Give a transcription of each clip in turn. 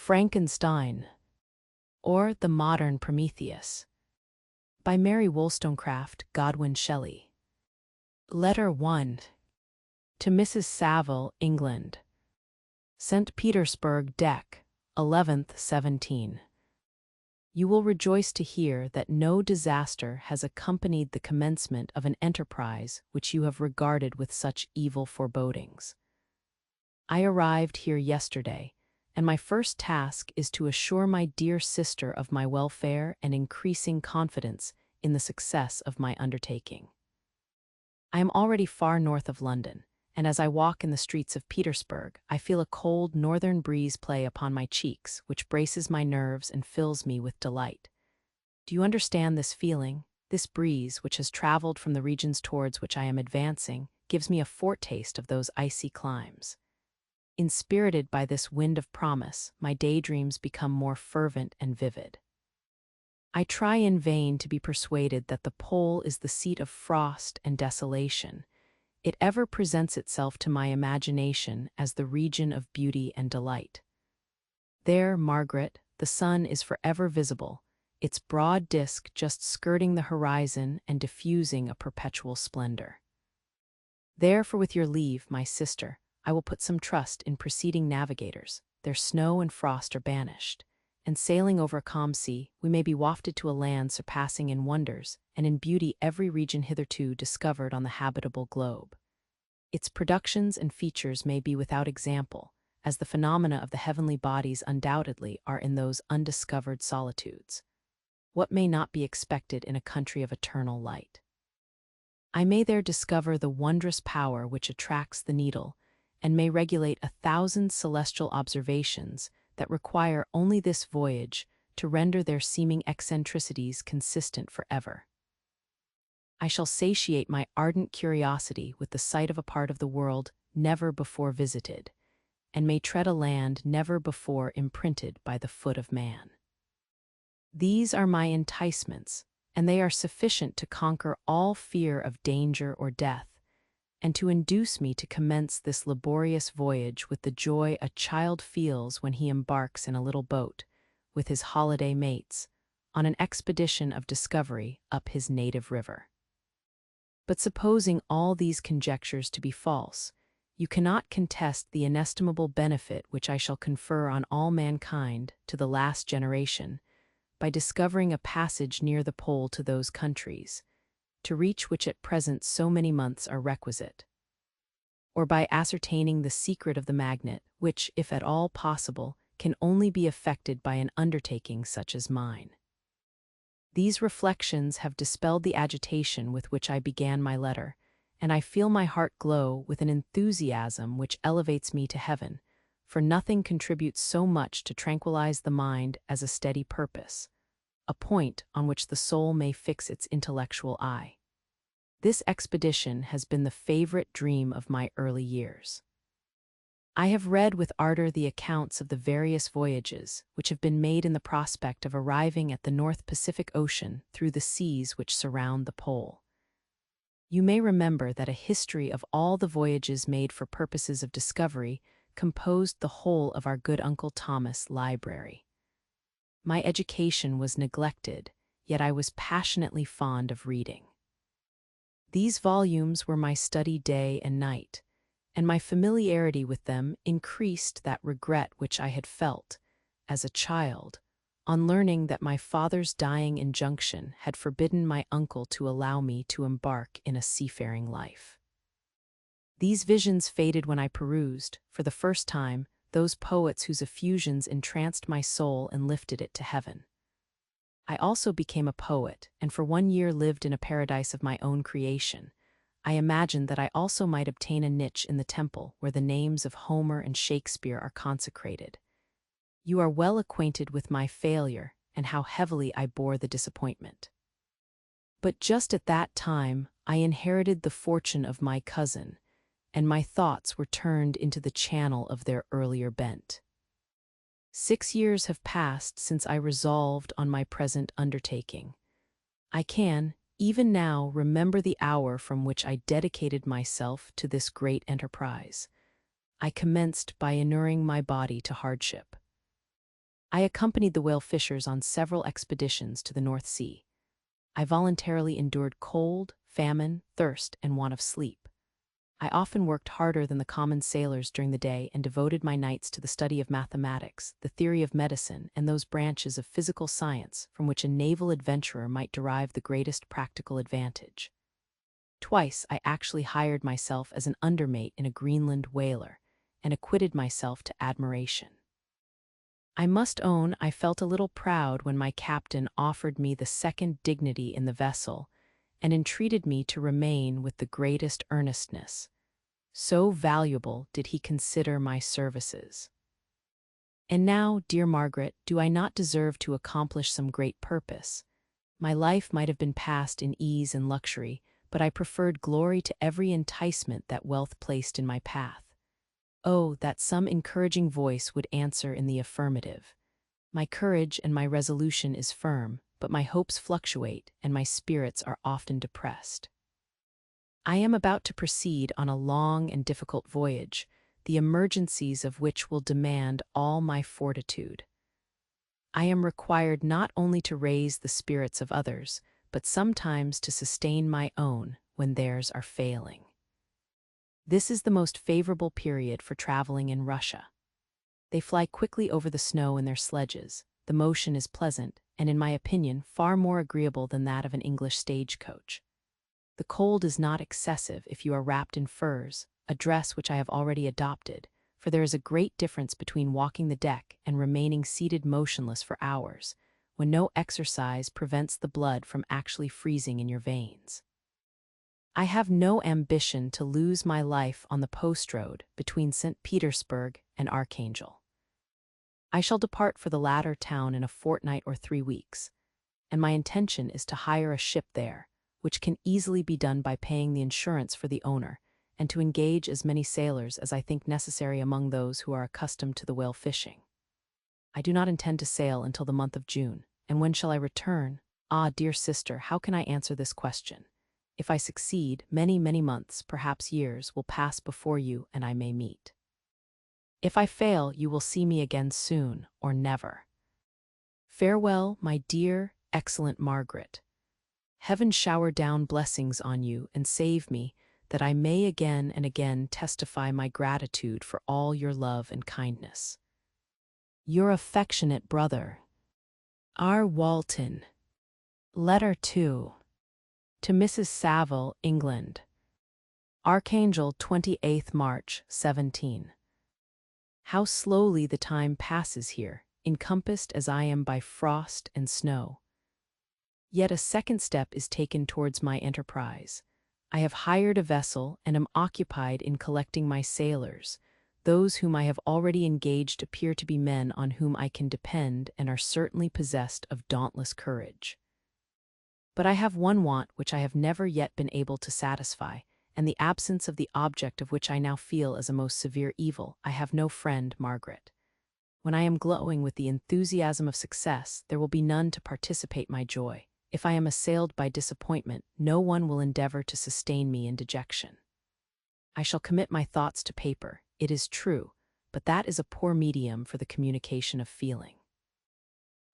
Frankenstein, or The Modern Prometheus, by Mary Wollstonecraft Godwin Shelley. Letter 1. To Mrs. Saville, England. St. Petersburg, Dec. 11th, 17. You will rejoice to hear that no disaster has accompanied the commencement of an enterprise which you have regarded with such evil forebodings. I arrived here yesterday, and my first task is to assure my dear sister of my welfare and increasing confidence in the success of my undertaking. I am already far north of London, and as I walk in the streets of Petersburg, I feel a cold northern breeze play upon my cheeks, which braces my nerves and fills me with delight. Do you understand this feeling? This breeze, which has traveled from the regions towards which I am advancing, gives me a foretaste of those icy climes. Inspirited by this wind of promise, my daydreams become more fervent and vivid. I try in vain to be persuaded that the pole is the seat of frost and desolation. It ever presents itself to my imagination as the region of beauty and delight. There, Margaret, the sun is forever visible, its broad disk just skirting the horizon and diffusing a perpetual splendor. Therefore, with your leave, my sister, I will put some trust in preceding navigators. Their snow and frost are banished, and sailing over a calm sea, we may be wafted to a land surpassing in wonders and in beauty every region hitherto discovered on the habitable globe. Its productions and features may be without example, as the phenomena of the heavenly bodies undoubtedly are in those undiscovered solitudes. What may not be expected in a country of eternal light? I may there discover the wondrous power which attracts the needle, and may regulate 1,000 celestial observations that require only this voyage to render their seeming eccentricities consistent forever. I shall satiate my ardent curiosity with the sight of a part of the world never before visited, and may tread a land never before imprinted by the foot of man. These are my enticements, and they are sufficient to conquer all fear of danger or death, and to induce me to commence this laborious voyage with the joy a child feels when he embarks in a little boat, with his holiday mates, on an expedition of discovery up his native river. But supposing all these conjectures to be false, you cannot contest the inestimable benefit which I shall confer on all mankind to the last generation, by discovering a passage near the pole to those countries, to reach which at present so many months are requisite, or by ascertaining the secret of the magnet, which, if at all possible, can only be effected by an undertaking such as mine. These reflections have dispelled the agitation with which I began my letter, and I feel my heart glow with an enthusiasm which elevates me to heaven, for nothing contributes so much to tranquilize the mind as a steady purpose, a point on which the soul may fix its intellectual eye. This expedition has been the favorite dream of my early years. I have read with ardor the accounts of the various voyages which have been made in the prospect of arriving at the North Pacific Ocean through the seas which surround the pole. You may remember that a history of all the voyages made for purposes of discovery composed the whole of our good Uncle Thomas' library. My education was neglected, yet I was passionately fond of reading. These volumes were my study day and night, and my familiarity with them increased that regret which I had felt, as a child, on learning that my father's dying injunction had forbidden my uncle to allow me to embark in a seafaring life. These visions faded when I perused, for the first time, those poets whose effusions entranced my soul and lifted it to heaven. I also became a poet, and for 1 year lived in a paradise of my own creation. I imagined that I also might obtain a niche in the temple where the names of Homer and Shakespeare are consecrated. You are well acquainted with my failure and how heavily I bore the disappointment. But just at that time, I inherited the fortune of my cousin, and my thoughts were turned into the channel of their earlier bent. 6 years have passed since I resolved on my present undertaking. I can, even now, remember the hour from which I dedicated myself to this great enterprise. I commenced by inuring my body to hardship. I accompanied the whale fishers on several expeditions to the North Sea. I voluntarily endured cold, famine, thirst, and want of sleep. I often worked harder than the common sailors during the day and devoted my nights to the study of mathematics, the theory of medicine, and those branches of physical science from which a naval adventurer might derive the greatest practical advantage. Twice I actually hired myself as an undermate in a Greenland whaler, and acquitted myself to admiration. I must own I felt a little proud when my captain offered me the second dignity in the vessel, and entreated me to remain with the greatest earnestness. So valuable did he consider my services. And now, dear Margaret, do I not deserve to accomplish some great purpose? My life might have been passed in ease and luxury, but I preferred glory to every enticement that wealth placed in my path. Oh, that some encouraging voice would answer in the affirmative. My courage and my resolution is firm, but my hopes fluctuate and my spirits are often depressed. I am about to proceed on a long and difficult voyage, the emergencies of which will demand all my fortitude. I am required not only to raise the spirits of others, but sometimes to sustain my own when theirs are failing. This is the most favorable period for traveling in Russia. They fly quickly over the snow in their sledges, the motion is pleasant, and in my opinion far more agreeable than that of an English stagecoach. The cold is not excessive if you are wrapped in furs, a dress which I have already adopted, for there is a great difference between walking the deck and remaining seated motionless for hours, when no exercise prevents the blood from actually freezing in your veins. I have no ambition to lose my life on the post road between St. Petersburg and Archangel. I shall depart for the latter town in a fortnight or 3 weeks, and my intention is to hire a ship there, which can easily be done by paying the insurance for the owner, and to engage as many sailors as I think necessary among those who are accustomed to the whale fishing. I do not intend to sail until the month of June, and when shall I return? Ah, dear sister, how can I answer this question? If I succeed, many, many months, perhaps years, will pass before you and I may meet. If I fail, you will see me again soon, or never. Farewell, my dear, excellent Margaret. Heaven shower down blessings on you and save me, that I may again and again testify my gratitude for all your love and kindness. Your affectionate brother, R. Walton. Letter 2. To Mrs. Saville, England. Archangel, 28th March, 17. How slowly the time passes here, encompassed as I am by frost and snow. Yet a second step is taken towards my enterprise. I have hired a vessel and am occupied in collecting my sailors. Those whom I have already engaged appear to be men on whom I can depend and are certainly possessed of dauntless courage. But I have one want which I have never yet been able to satisfy, and the absence of the object of which I now feel as a most severe evil. I have no friend, Margaret. When I am glowing with the enthusiasm of success, there will be none to participate my joy. If I am assailed by disappointment, no one will endeavor to sustain me in dejection. I shall commit my thoughts to paper, it is true, but that is a poor medium for the communication of feeling.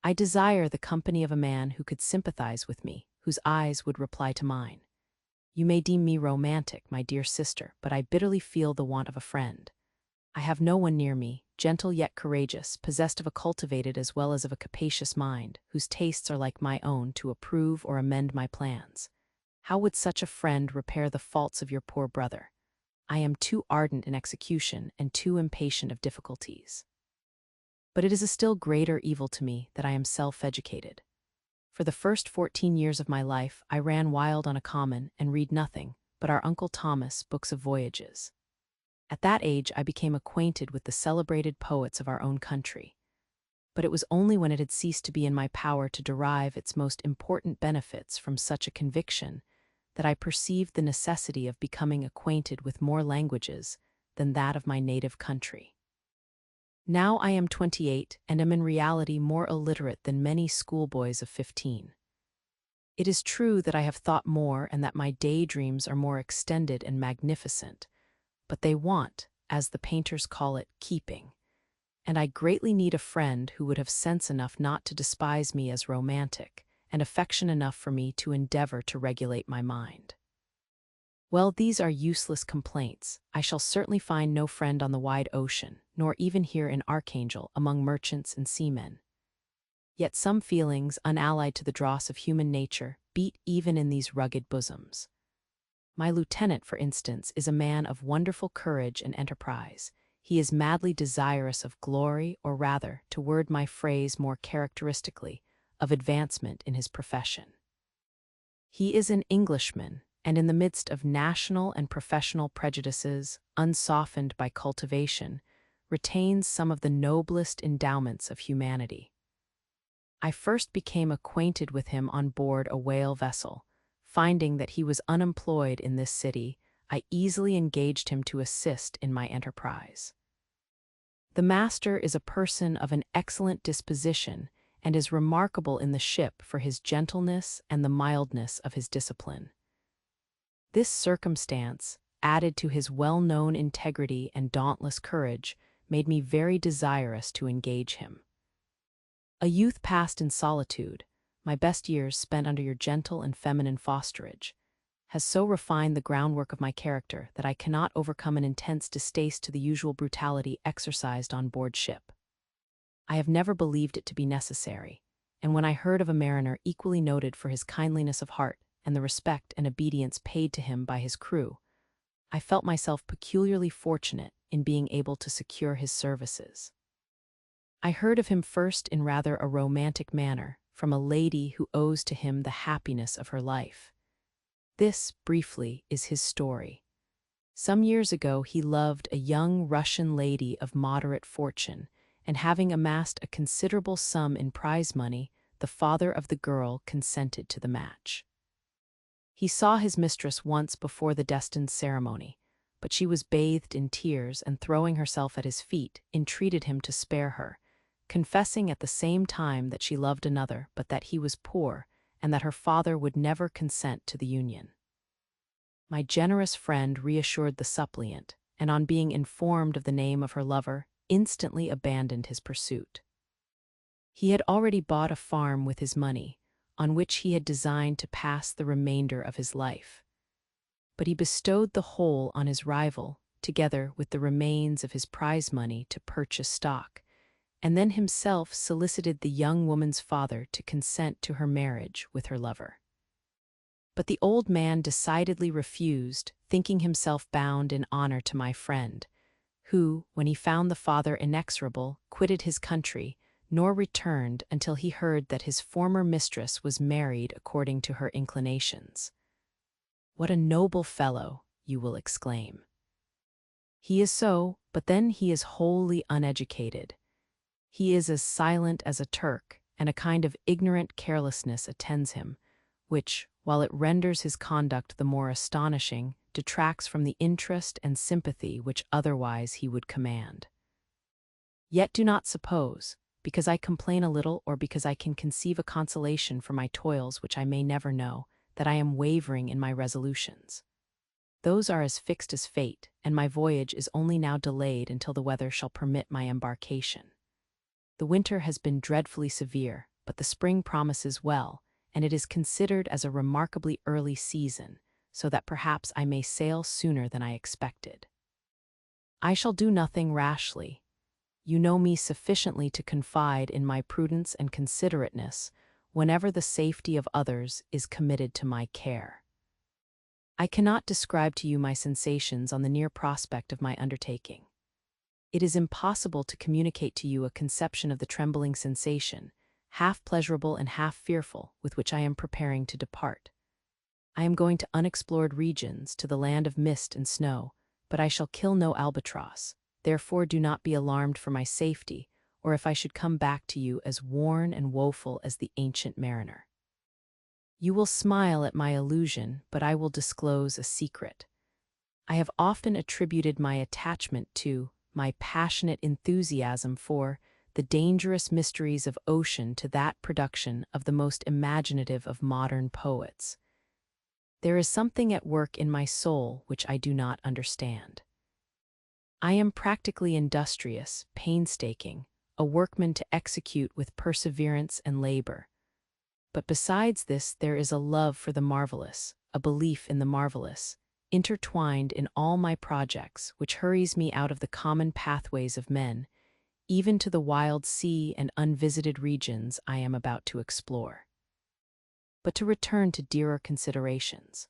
I desire the company of a man who could sympathize with me, whose eyes would reply to mine. You may deem me romantic, my dear sister, but I bitterly feel the want of a friend. I have no one near me, gentle yet courageous, possessed of a cultivated as well as of a capacious mind, whose tastes are like my own to approve or amend my plans. How would such a friend repair the faults of your poor brother? I am too ardent in execution and too impatient of difficulties. But it is a still greater evil to me that I am self-educated. For the first 14 years of my life, I ran wild on a common and read nothing but our Uncle Thomas' books of voyages. At that age, I became acquainted with the celebrated poets of our own country. But it was only when it had ceased to be in my power to derive its most important benefits from such a conviction that I perceived the necessity of becoming acquainted with more languages than that of my native country. Now I am 28 and am in reality more illiterate than many schoolboys of 15. It is true that I have thought more and that my daydreams are more extended and magnificent, but they want, as the painters call it, keeping. and I greatly need a friend who would have sense enough not to despise me as romantic, and affection enough for me to endeavor to regulate my mind. Well, these are useless complaints. I shall certainly find no friend on the wide ocean, nor even here in Archangel among merchants and seamen. Yet some feelings, unallied to the dross of human nature, beat even in these rugged bosoms. My lieutenant, for instance, is a man of wonderful courage and enterprise. He is madly desirous of glory, or rather, to word my phrase more characteristically, of advancement in his profession. He is an Englishman, and in the midst of national and professional prejudices, unsoftened by cultivation, retains some of the noblest endowments of humanity. I first became acquainted with him on board a whale vessel. Finding that he was unemployed in this city, I easily engaged him to assist in my enterprise. The master is a person of an excellent disposition, and is remarkable in the ship for his gentleness and the mildness of his discipline. This circumstance, added to his well-known integrity and dauntless courage, made me very desirous to engage him. A youth passed in solitude, my best years spent under your gentle and feminine fosterage, has so refined the groundwork of my character that I cannot overcome an intense distaste to the usual brutality exercised on board ship. I have never believed it to be necessary, and when I heard of a mariner equally noted for his kindliness of heart and the respect and obedience paid to him by his crew, I felt myself peculiarly fortunate in being able to secure his services. I heard of him first in rather a romantic manner from a lady who owes to him the happiness of her life. This, briefly, is his story. Some years ago he loved a young Russian lady of moderate fortune, and having amassed a considerable sum in prize money, the father of the girl consented to the match. He saw his mistress once before the destined ceremony, but she was bathed in tears and, throwing herself at his feet, entreated him to spare her, confessing at the same time that she loved another, but that he was poor, and that her father would never consent to the union. My generous friend reassured the suppliant, and on being informed of the name of her lover, instantly abandoned his pursuit. He had already bought a farm with his money, on which he had designed to pass the remainder of his life. But he bestowed the whole on his rival, together with the remains of his prize money to purchase stock, and then himself solicited the young woman's father to consent to her marriage with her lover. But the old man decidedly refused, thinking himself bound in honor to my friend, who, when he found the father inexorable, quitted his country, nor returned until he heard that his former mistress was married according to her inclinations. What a noble fellow, you will exclaim. He is so, but then he is wholly uneducated. He is as silent as a Turk, and a kind of ignorant carelessness attends him, which, while it renders his conduct the more astonishing, detracts from the interest and sympathy which otherwise he would command. Yet do not suppose, because I complain a little or because I can conceive a consolation for my toils which I may never know, that I am wavering in my resolutions. Those are as fixed as fate, and my voyage is only now delayed until the weather shall permit my embarkation. The winter has been dreadfully severe, but the spring promises well, and it is considered as a remarkably early season, so that perhaps I may sail sooner than I expected. I shall do nothing rashly. You know me sufficiently to confide in my prudence and considerateness whenever the safety of others is committed to my care. I cannot describe to you my sensations on the near prospect of my undertaking. It is impossible to communicate to you a conception of the trembling sensation, half pleasurable and half fearful, with which I am preparing to depart. I am going to unexplored regions, to the land of mist and snow, but I shall kill no albatross. Therefore do not be alarmed for my safety, or if I should come back to you as worn and woeful as the ancient mariner. You will smile at my illusion, but I will disclose a secret. I have often attributed my attachment to, my passionate enthusiasm for, the dangerous mysteries of ocean to that production of the most imaginative of modern poets. There is something at work in my soul which I do not understand. I am practically industrious, painstaking, a workman to execute with perseverance and labor. But besides this, there is a love for the marvelous, a belief in the marvelous, intertwined in all my projects, which hurries me out of the common pathways of men, even to the wild sea and unvisited regions I am about to explore. But to return to dearer considerations.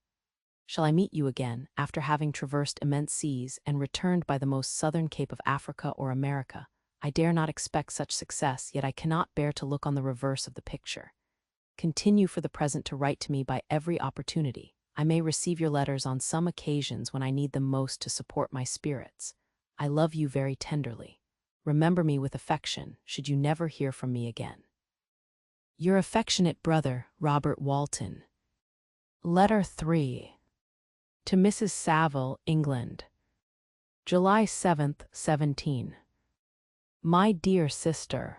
Shall I meet you again, after having traversed immense seas and returned by the most southern cape of Africa or America? I dare not expect such success, yet I cannot bear to look on the reverse of the picture. Continue for the present to write to me by every opportunity. I may receive your letters on some occasions when I need them most to support my spirits. I love you very tenderly. Remember me with affection, should you never hear from me again. Your affectionate brother, Robert Walton. Letter 3. To Mrs. Saville, England. July 7th, 17. My dear sister,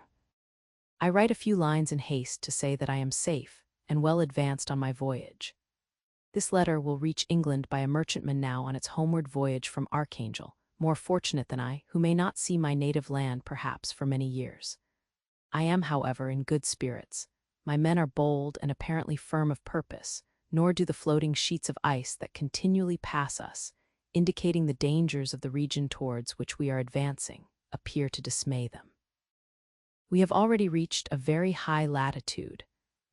I write a few lines in haste to say that I am safe and well advanced on my voyage. This letter will reach England by a merchantman now on its homeward voyage from Archangel, more fortunate than I, who may not see my native land perhaps for many years. I am, however, in good spirits. My men are bold and apparently firm of purpose, nor do the floating sheets of ice that continually pass us, indicating the dangers of the region towards which we are advancing, appear to dismay them. We have already reached a very high latitude,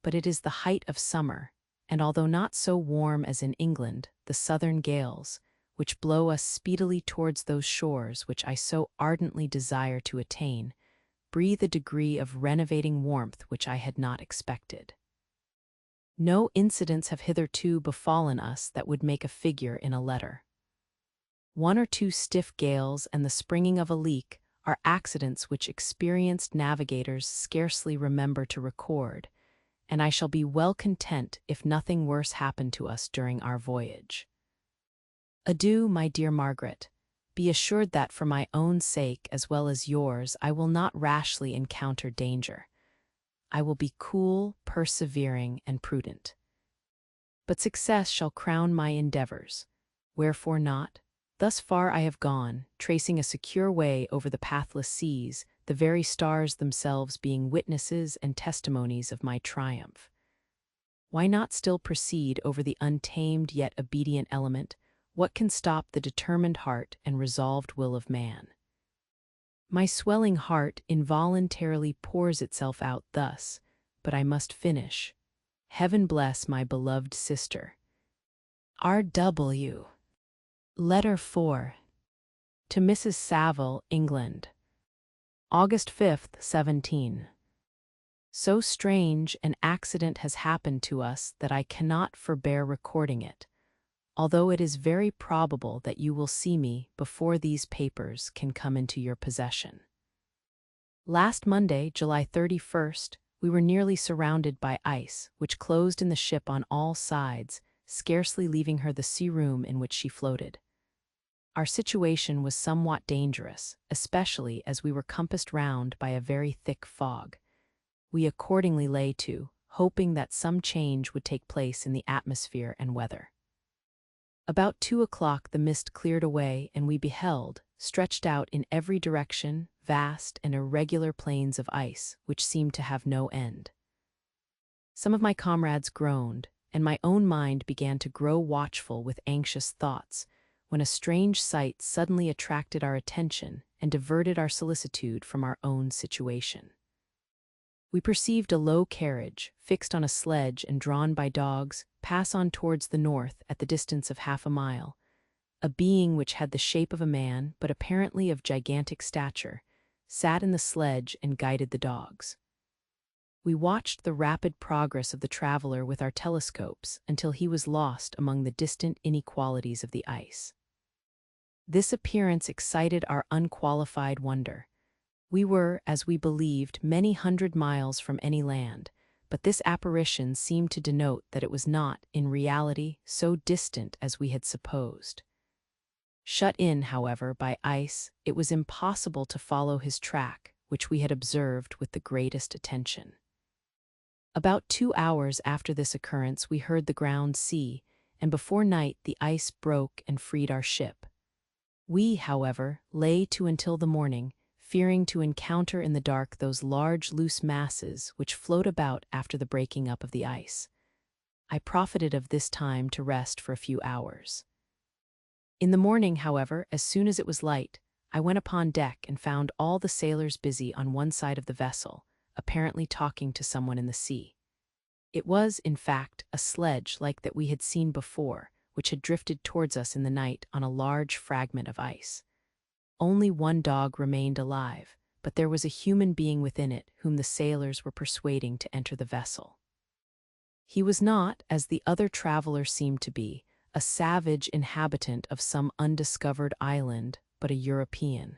but it is the height of summer, and although not so warm as in England, the southern gales, which blow us speedily towards those shores which I so ardently desire to attain, breathe a degree of renovating warmth which I had not expected. No incidents have hitherto befallen us that would make a figure in a letter. 1 or 2 stiff gales and the springing of a leak are accidents which experienced navigators scarcely remember to record, and I shall be well content if nothing worse happen to us during our voyage. Adieu, my dear Margaret. Be assured that for my own sake as well as yours I will not rashly encounter danger. I will be cool, persevering, and prudent. But success shall crown my endeavors. Wherefore not? Thus far I have gone, tracing a secure way over the pathless seas, the very stars themselves being witnesses and testimonies of my triumph. Why not still proceed over the untamed yet obedient element? What can stop the determined heart and resolved will of man? My swelling heart involuntarily pours itself out thus, but I must finish. Heaven bless my beloved sister. R.W. Letter 4. To Mrs. Saville, England. August 5th, 17. So strange an accident has happened to us that I cannot forbear recording it, although it is very probable that you will see me before these papers can come into your possession. Last Monday, July 31st, we were nearly surrounded by ice, which closed in the ship on all sides, scarcely leaving her the sea room in which she floated. Our situation was somewhat dangerous, especially as we were compassed round by a very thick fog. We accordingly lay to, hoping that some change would take place in the atmosphere and weather. About 2 o'clock the mist cleared away, and we beheld, stretched out in every direction, vast and irregular plains of ice, which seemed to have no end. Some of my comrades groaned, and my own mind began to grow watchful with anxious thoughts, when a strange sight suddenly attracted our attention and diverted our solicitude from our own situation. We perceived a low carriage, fixed on a sledge and drawn by dogs, pass on towards the north at the distance of half a mile. A being which had the shape of a man, but apparently of gigantic stature, sat in the sledge and guided the dogs. We watched the rapid progress of the traveler with our telescopes until he was lost among the distant inequalities of the ice. This appearance excited our unqualified wonder. We were, as we believed, many hundred miles from any land, but this apparition seemed to denote that it was not, in reality, so distant as we had supposed. Shut in, however, by ice, it was impossible to follow his track, which we had observed with the greatest attention. About 2 hours after this occurrence we heard the ground sea, and before night the ice broke and freed our ship. We, however, lay to until the morning, fearing to encounter in the dark those large loose masses which float about after the breaking up of the ice. I profited of this time to rest for a few hours. In the morning, however, as soon as it was light, I went upon deck and found all the sailors busy on one side of the vessel, apparently talking to someone in the sea. It was, in fact, a sledge like that we had seen before, which had drifted towards us in the night on a large fragment of ice. Only one dog remained alive, but there was a human being within it whom the sailors were persuading to enter the vessel. He was not, as the other travelers seemed to be, a savage inhabitant of some undiscovered island, but a European.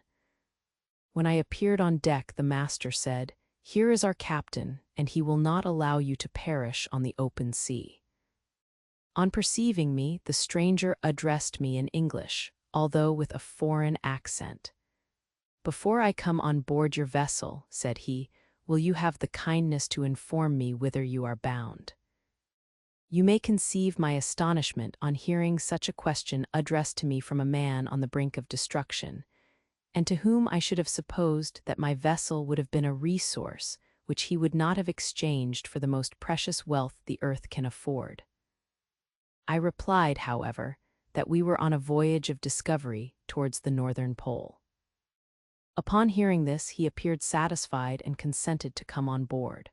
When I appeared on deck, the master said, "Here is our captain, and he will not allow you to perish on the open sea." On perceiving me, the stranger addressed me in English, although with a foreign accent. "Before I come on board your vessel," said he, "will you have the kindness to inform me whither you are bound?" You may conceive my astonishment on hearing such a question addressed to me from a man on the brink of destruction, and to whom I should have supposed that my vessel would have been a resource which he would not have exchanged for the most precious wealth the earth can afford. I replied, however, that we were on a voyage of discovery towards the northern pole. Upon hearing this, he appeared satisfied and consented to come on board.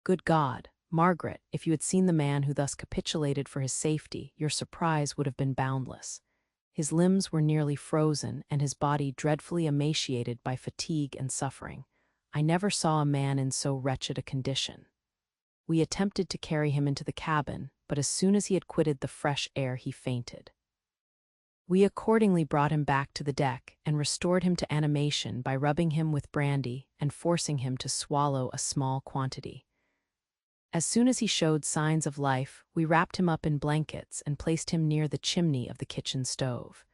Good God, Margaret, if you had seen the man who thus capitulated for his safety, your surprise would have been boundless. His limbs were nearly frozen, and his body dreadfully emaciated by fatigue and suffering. I never saw a man in so wretched a condition. We attempted to carry him into the cabin, but as soon as he had quitted the fresh air, he fainted. We accordingly brought him back to the deck and restored him to animation by rubbing him with brandy and forcing him to swallow a small quantity. As soon as he showed signs of life, we wrapped him up in blankets and placed him near the chimney of the kitchen stove.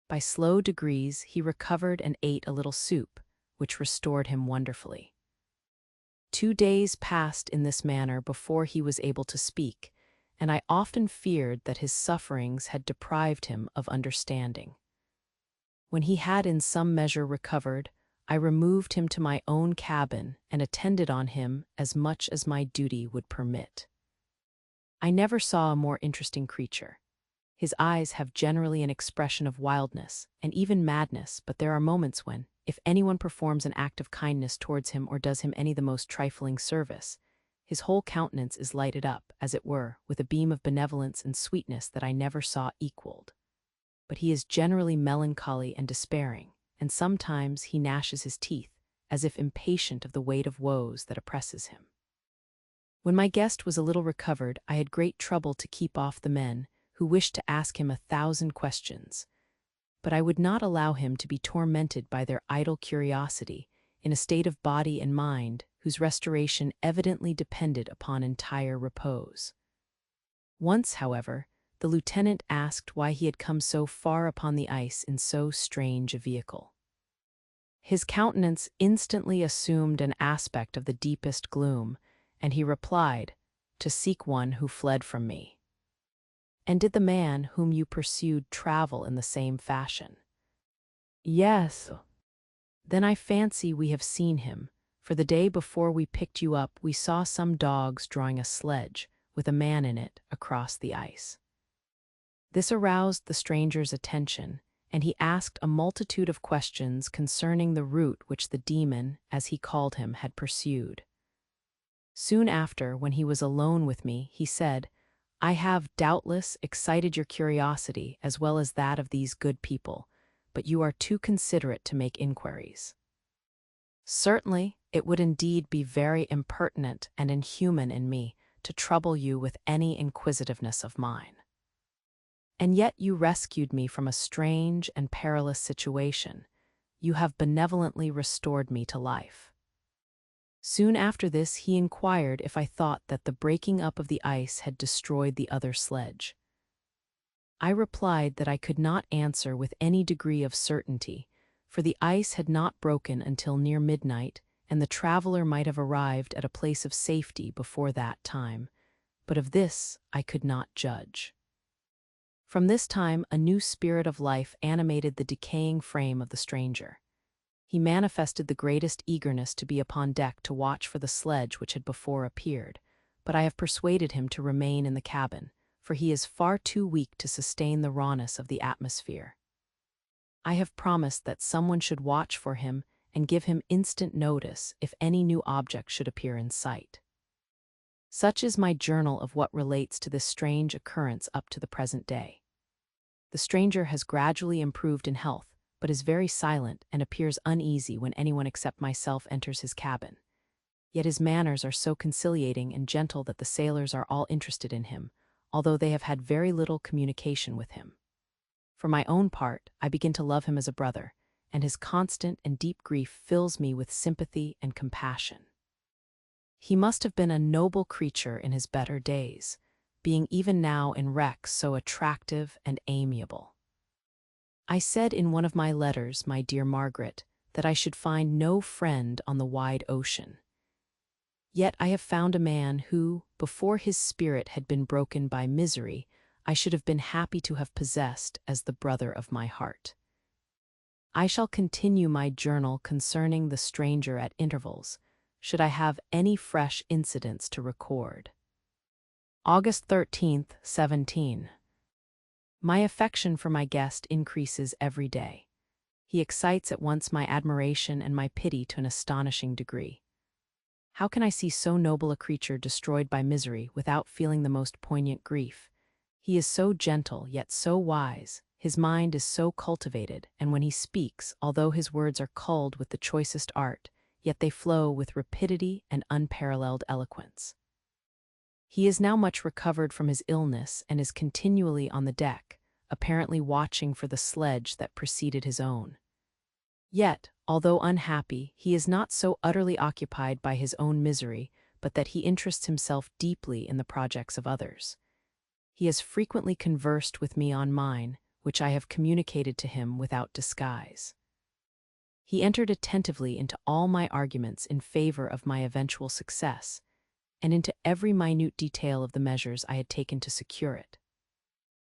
By slow degrees, he recovered and ate a little soup, which restored him wonderfully. 2 days passed in this manner before he was able to speak, and I often feared that his sufferings had deprived him of understanding. When he had in some measure recovered, I removed him to my own cabin and attended on him as much as my duty would permit. I never saw a more interesting creature. His eyes have generally an expression of wildness and even madness, but there are moments when, if anyone performs an act of kindness towards him or does him any the most trifling service, his whole countenance is lighted up, as it were, with a beam of benevolence and sweetness that I never saw equaled. But he is generally melancholy and despairing, and sometimes he gnashes his teeth, as if impatient of the weight of woes that oppresses him. When my guest was a little recovered, I had great trouble to keep off the men, who wished to ask him 1,000 questions. But I would not allow him to be tormented by their idle curiosity, in a state of body and mind whose restoration evidently depended upon entire repose. Once, however, the lieutenant asked why he had come so far upon the ice in so strange a vehicle. His countenance instantly assumed an aspect of the deepest gloom, and he replied, "To seek one who fled from me." "And did the man whom you pursued travel in the same fashion?" "Yes." "Then I fancy we have seen him, for the day before we picked you up we saw some dogs drawing a sledge, with a man in it, across the ice." This aroused the stranger's attention, and he asked a multitude of questions concerning the route which the demon, as he called him, had pursued. Soon after, when he was alone with me, he said, "I have, doubtless, excited your curiosity as well as that of these good people, but you are too considerate to make inquiries." "Certainly, it would indeed be very impertinent and inhuman in me to trouble you with any inquisitiveness of mine. And yet you rescued me from a strange and perilous situation. You have benevolently restored me to life." Soon after this he inquired if I thought that the breaking up of the ice had destroyed the other sledge. I replied that I could not answer with any degree of certainty, for the ice had not broken until near midnight, and the traveler might have arrived at a place of safety before that time, but of this I could not judge. From this time, a new spirit of life animated the decaying frame of the stranger. He manifested the greatest eagerness to be upon deck to watch for the sledge which had before appeared, but I have persuaded him to remain in the cabin, for he is far too weak to sustain the rawness of the atmosphere. I have promised that someone should watch for him and give him instant notice if any new object should appear in sight. Such is my journal of what relates to this strange occurrence up to the present day. The stranger has gradually improved in health, but is very silent and appears uneasy when anyone except myself enters his cabin. Yet his manners are so conciliating and gentle that the sailors are all interested in him, although they have had very little communication with him. For my own part, I begin to love him as a brother, and his constant and deep grief fills me with sympathy and compassion. He must have been a noble creature in his better days, being even now in wreck so attractive and amiable. I said in one of my letters, my dear Margaret, that I should find no friend on the wide ocean. Yet I have found a man who, before his spirit had been broken by misery, I should have been happy to have possessed as the brother of my heart. I shall continue my journal concerning the stranger at intervals, should I have any fresh incidents to record. August 13th, 17. My affection for my guest increases every day. He excites at once my admiration and my pity to an astonishing degree. How can I see so noble a creature destroyed by misery without feeling the most poignant grief? He is so gentle, yet so wise. His mind is so cultivated, and when he speaks, although his words are culled with the choicest art, yet they flow with rapidity and unparalleled eloquence. He is now much recovered from his illness and is continually on the deck, apparently watching for the sledge that preceded his own. Yet, although unhappy, he is not so utterly occupied by his own misery, but that he interests himself deeply in the projects of others. He has frequently conversed with me on mine, which I have communicated to him without disguise. He entered attentively into all my arguments in favor of my eventual success, and into every minute detail of the measures I had taken to secure it.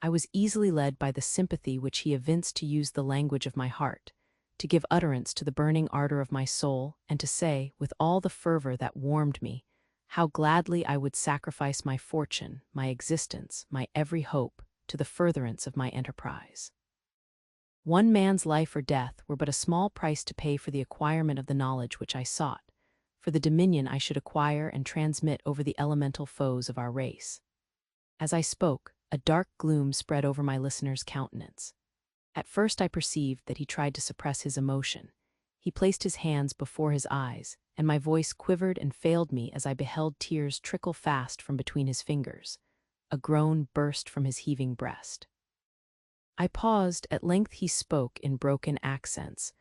I was easily led by the sympathy which he evinced to use the language of my heart, to give utterance to the burning ardor of my soul, and to say, with all the fervor that warmed me, how gladly I would sacrifice my fortune, my existence, my every hope, to the furtherance of my enterprise. One man's life or death were but a small price to pay for the acquirement of the knowledge which I sought, for the dominion I should acquire and transmit over the elemental foes of our race. As I spoke, a dark gloom spread over my listener's countenance. At first I perceived that he tried to suppress his emotion. He placed his hands before his eyes, and my voice quivered and failed me as I beheld tears trickle fast from between his fingers. A groan burst from his heaving breast. I paused. At length he spoke in broken accents.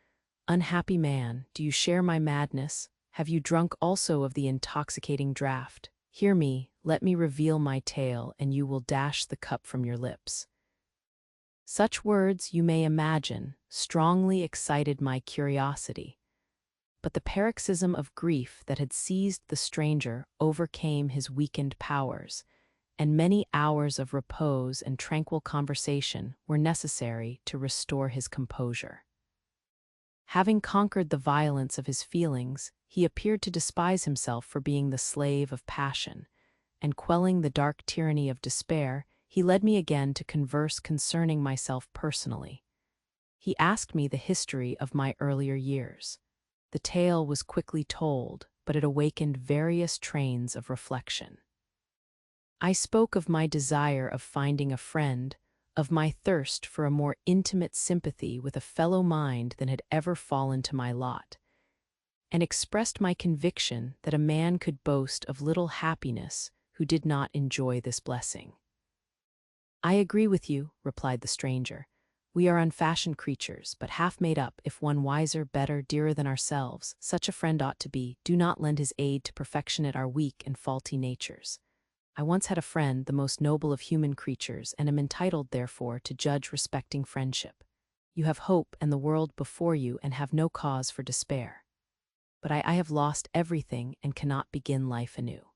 "Unhappy man, do you share my madness? Have you drunk also of the intoxicating draught? Hear me, let me reveal my tale, and you will dash the cup from your lips." Such words, you may imagine, strongly excited my curiosity. But the paroxysm of grief that had seized the stranger overcame his weakened powers, and many hours of repose and tranquil conversation were necessary to restore his composure. Having conquered the violence of his feelings, he appeared to despise himself for being the slave of passion, and quelling the dark tyranny of despair, he led me again to converse concerning myself personally. He asked me the history of my earlier years. The tale was quickly told, but it awakened various trains of reflection. I spoke of my desire of finding a friend, of my thirst for a more intimate sympathy with a fellow mind than had ever fallen to my lot, and expressed my conviction that a man could boast of little happiness who did not enjoy this blessing. "I agree with you," replied the stranger. "We are unfashioned creatures, but half made up, if one wiser, better, dearer than ourselves. Such a friend ought to be. Do not lend his aid to perfectionate our weak and faulty natures. I once had a friend, the most noble of human creatures, and am entitled, therefore, to judge respecting friendship. You have hope and the world before you, and have no cause for despair. But I have lost everything and cannot begin life anew.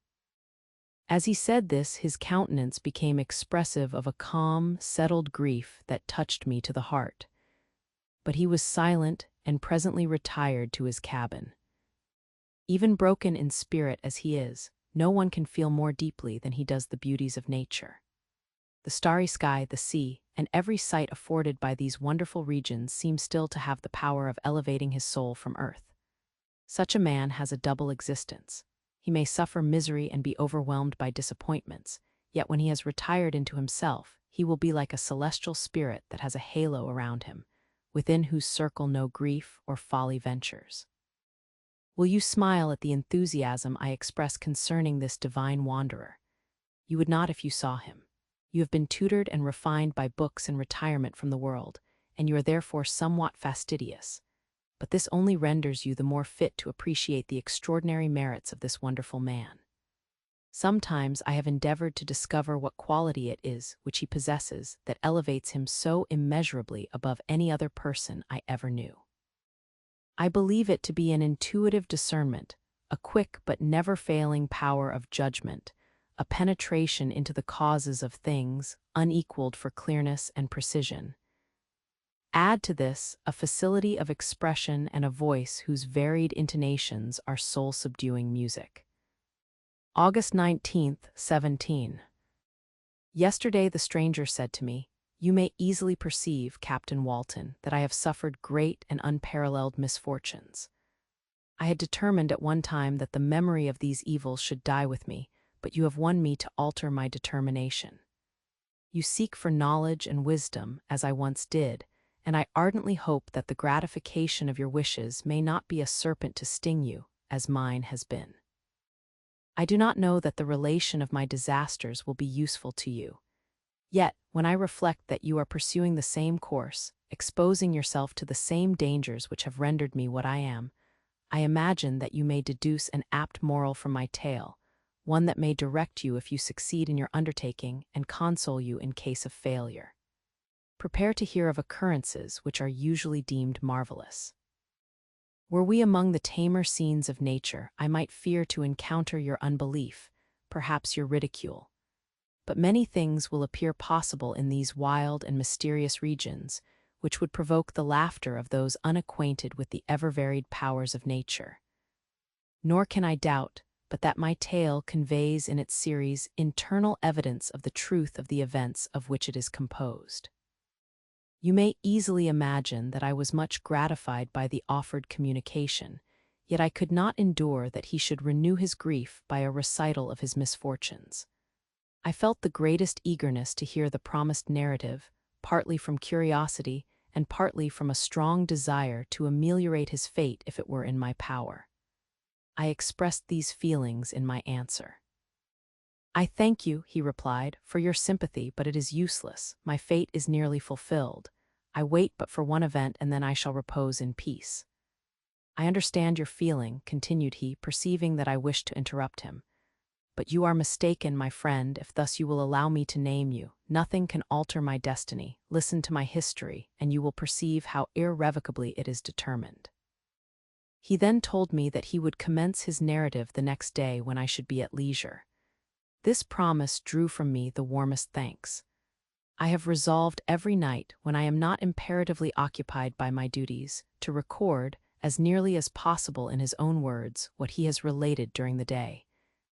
As he said this, his countenance became expressive of a calm, settled grief that touched me to the heart. But he was silent and presently retired to his cabin. Even broken in spirit as he is, no one can feel more deeply than he does the beauties of nature. The starry sky, the sea, and every sight afforded by these wonderful regions seem still to have the power of elevating his soul from earth. Such a man has a double existence. He may suffer misery and be overwhelmed by disappointments, yet when he has retired into himself, he will be like a celestial spirit that has a halo around him, within whose circle no grief or folly ventures. Will you smile at the enthusiasm I express concerning this divine wanderer? You would not if you saw him. You have been tutored and refined by books and retirement from the world, and you are therefore somewhat fastidious. But this only renders you the more fit to appreciate the extraordinary merits of this wonderful man. Sometimes I have endeavored to discover what quality it is which he possesses that elevates him so immeasurably above any other person I ever knew. I believe it to be an intuitive discernment, a quick but never-failing power of judgment, a penetration into the causes of things unequaled for clearness and precision. Add to this a facility of expression and a voice whose varied intonations are soul-subduing music. August 19th, 17. Yesterday the stranger said to me, "You may easily perceive, Captain Walton, that I have suffered great and unparalleled misfortunes. I had determined at one time that the memory of these evils should die with me, but you have won me to alter my determination. You seek for knowledge and wisdom, as I once did, and I ardently hope that the gratification of your wishes may not be a serpent to sting you, as mine has been. I do not know that the relation of my disasters will be useful to you. Yet, when I reflect that you are pursuing the same course, exposing yourself to the same dangers which have rendered me what I am, I imagine that you may deduce an apt moral from my tale, one that may direct you if you succeed in your undertaking and console you in case of failure. Prepare to hear of occurrences which are usually deemed marvelous. Were we among the tamer scenes of nature, I might fear to encounter your unbelief, perhaps your ridicule. But many things will appear possible in these wild and mysterious regions, which would provoke the laughter of those unacquainted with the ever-varied powers of nature. Nor can I doubt but that my tale conveys in its series internal evidence of the truth of the events of which it is composed. You may easily imagine that I was much gratified by the offered communication, yet I could not endure that he should renew his grief by a recital of his misfortunes. I felt the greatest eagerness to hear the promised narrative, partly from curiosity and partly from a strong desire to ameliorate his fate if it were in my power. I expressed these feelings in my answer. "I thank you," he replied, "for your sympathy, but it is useless. My fate is nearly fulfilled. I wait but for one event, and then I shall repose in peace." "I understand your feeling," continued he, perceiving that I wished to interrupt him. "But you are mistaken, my friend, if thus you will allow me to name you. Nothing can alter my destiny. Listen to my history, and you will perceive how irrevocably it is determined." He then told me that he would commence his narrative the next day when I should be at leisure. This promise drew from me the warmest thanks. I have resolved every night, when I am not imperatively occupied by my duties, to record, as nearly as possible in his own words, what he has related during the day.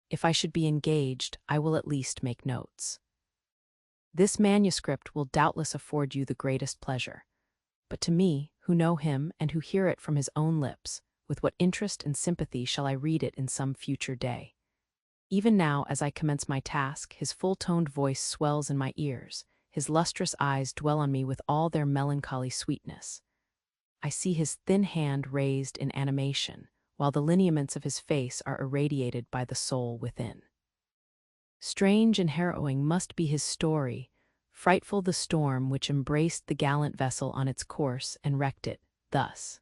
If I should be engaged, I will at least make notes. This manuscript will doubtless afford you the greatest pleasure. But to me, who know him and who hear it from his own lips, with what interest and sympathy shall I read it in some future day? Even now, as I commence my task, his full-toned voice swells in my ears, his lustrous eyes dwell on me with all their melancholy sweetness. I see his thin hand raised in animation, while the lineaments of his face are irradiated by the soul within. Strange and harrowing must be his story, frightful the storm which embraced the gallant vessel on its course and wrecked it, thus.